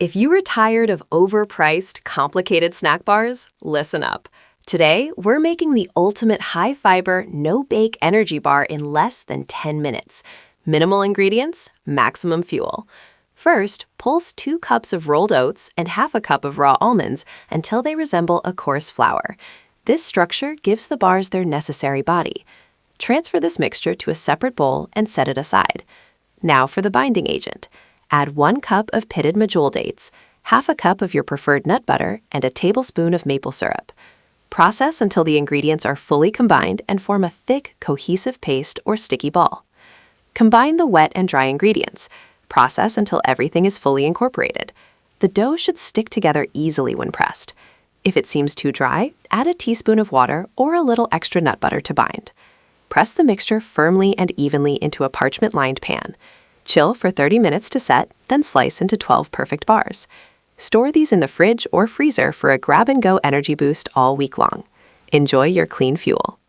If you are tired of overpriced, complicated snack bars, listen up. Today, we're making the ultimate high-fiber, no-bake energy bar in less than 10 minutes. Minimal ingredients, maximum fuel. First, pulse 2 cups of rolled oats and half a cup of raw almonds until they resemble a coarse flour. This structure gives the bars their necessary body. Transfer this mixture to a separate bowl and set it aside. Now for the binding agent. Add 1 cup of pitted medjool dates, half a cup of your preferred nut butter, and a tablespoon of maple syrup. Process until the ingredients are fully combined and form a thick, cohesive paste or sticky ball. Combine the wet and dry ingredients. Process until everything is fully incorporated. The dough should stick together easily when pressed. If it seems too dry, add a teaspoon of water or a little extra nut butter to bind. Press the mixture firmly and evenly into a parchment-lined pan. Chill for 30 minutes to set, then slice into 12 perfect bars. Store these in the fridge or freezer for a grab-and-go energy boost all week long. Enjoy your clean fuel.